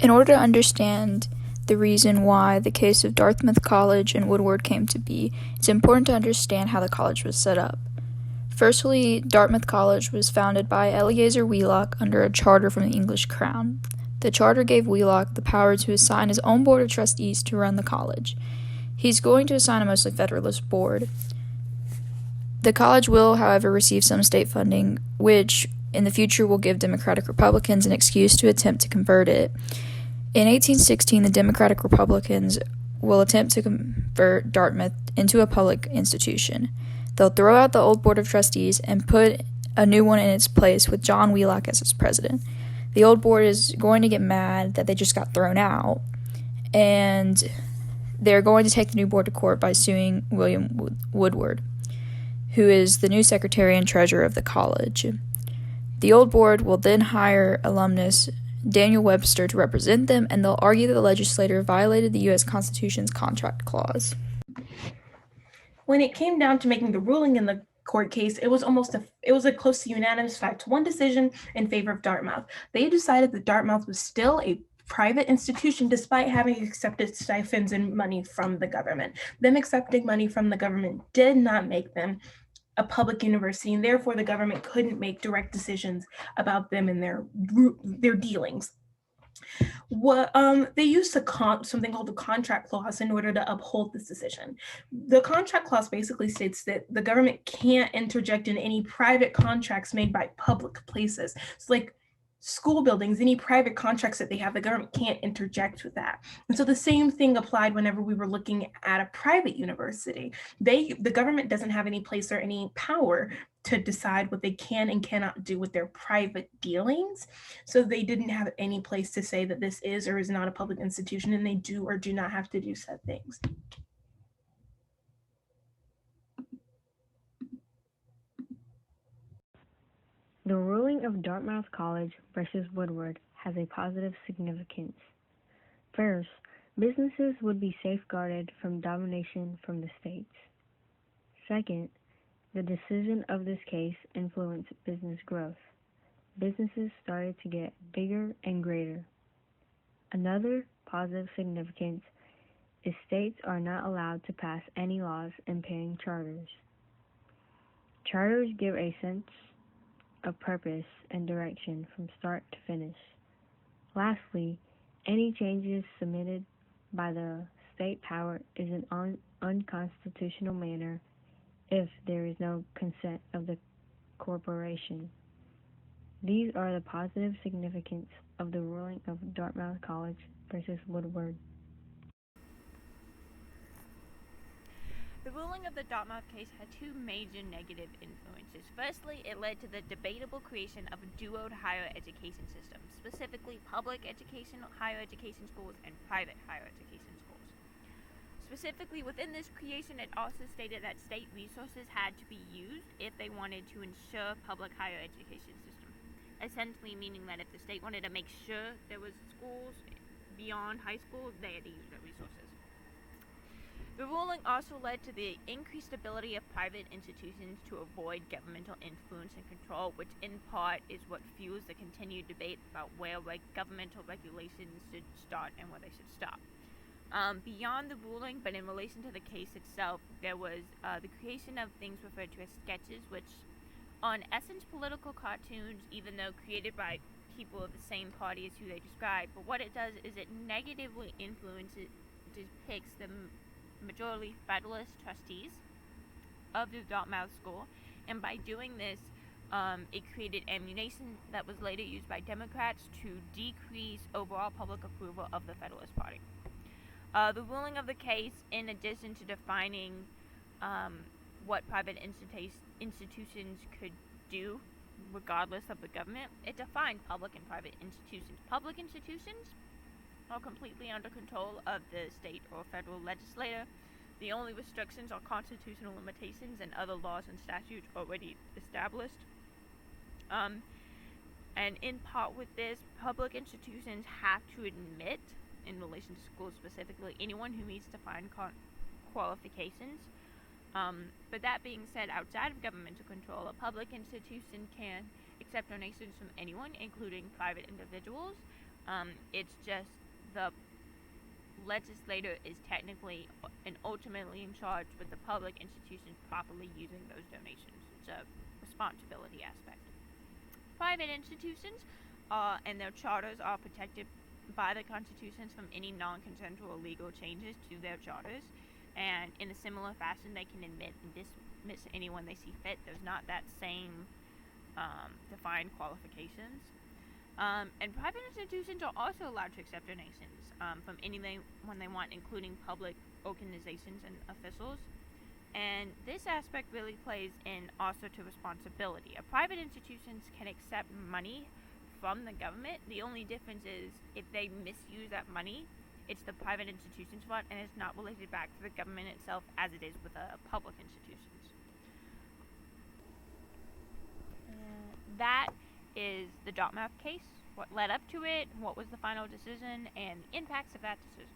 In order to understand the reason why the case of Dartmouth College and Woodward came to be, it's important to understand how the college was set up. Firstly, Dartmouth College was founded by Eleazar Wheelock under a charter from the English crown. The charter gave Wheelock the power to assign his own board of trustees to run the college. He's going to assign a mostly Federalist board. The college will, however, receive some state funding, which in the future will give Democratic Republicans an excuse to attempt to convert it. In 1816, the Democratic Republicans will attempt to convert Dartmouth into a public institution. They'll throw out the old board of trustees and put a new one in its place with John Wheelock as its president. The old board is going to get mad that they just got thrown out, and they're going to take the new board to court by suing William Woodward, who is the new secretary and treasurer of the college. The old board will then hire alumnus Daniel Webster to represent them, and they'll argue that the legislature violated the U.S. Constitution's contract clause. When it came down to making the ruling in the court case, it was a close to unanimous 5-1 decision in favor of Dartmouth. They decided that Dartmouth was still a private institution despite having accepted stipends and money from the government. Them accepting money from the government did not make them a public university, and therefore the government couldn't make direct decisions about them and their dealings. They used something called the contract clause in order to uphold this decision. The contract clause basically states that the government can't interject in any private contracts made by public places. It's like school buildings, any private contracts that they have, the government can't interject with that. And so the same thing applied whenever we were looking at a private university. The government doesn't have any place or any power to decide what they can and cannot do with their private dealings. So they didn't have any place to say that this is or is not a public institution, and they do or do not have to do said things. The ruling of Dartmouth College versus Woodward has a positive significance. First, businesses would be safeguarded from domination from the states. Second, the decision of this case influenced business growth. Businesses started to get bigger and greater. Another positive significance is states are not allowed to pass any laws impairing charters. Charters give a sense of purpose and direction from start to finish. Lastly, any changes submitted by the state power is an unconstitutional manner if there is no consent of the corporation. These are the positive significance of the ruling of Dartmouth College versus Woodward. The ruling of the Dartmouth case had two major negative influences. Firstly, it led to the debatable creation of a dual higher education system, specifically public higher education schools and private higher education schools. Specifically, within this creation, it also stated that state resources had to be used if they wanted to ensure public higher education system. Essentially meaning that if the state wanted to make sure there was schools beyond high school, they had to use their resources. The ruling also led to the increased ability of private institutions to avoid governmental influence and control, which in part is what fuels the continued debate about where governmental regulations should start and where they should stop. Beyond the ruling, but in relation to the case itself, there was the creation of things referred to as sketches, which are in essence political cartoons, even though created by people of the same party as who they describe. But what it does is it negatively depicts the majority Federalist trustees of the Dartmouth School, and by doing this, it created ammunition that was later used by Democrats to decrease overall public approval of the Federalist Party. The ruling of the case, in addition to defining what private institutions could do regardless of the government, it defined public and private institutions. Public institutions are completely under control of the state or federal legislature. The only restrictions are constitutional limitations and other laws and statutes already established. And in part with this, public institutions have to admit, in relation to schools specifically, anyone who meets defined qualifications. But that being said, outside of governmental control, a public institution can accept donations from anyone, including private individuals. It's just the legislator is technically and ultimately in charge with the public institutions properly using those donations. It's a responsibility aspect. Private institutions and their charters are protected by the constitutions from any non-consensual legal changes to their charters, and in a similar fashion they can admit and dismiss anyone they see fit. There's not that same defined qualifications. And private institutions are also allowed to accept donations from anyone they want, including public organizations and officials. And this aspect really plays in also to responsibility. Private institutions can accept money from the government. The only difference is if they misuse that money, it's the private institution's fault and it's not related back to the government itself as it is with public institutions. That is the Dartmouth case, what led up to it, what was the final decision, and the impacts of that decision.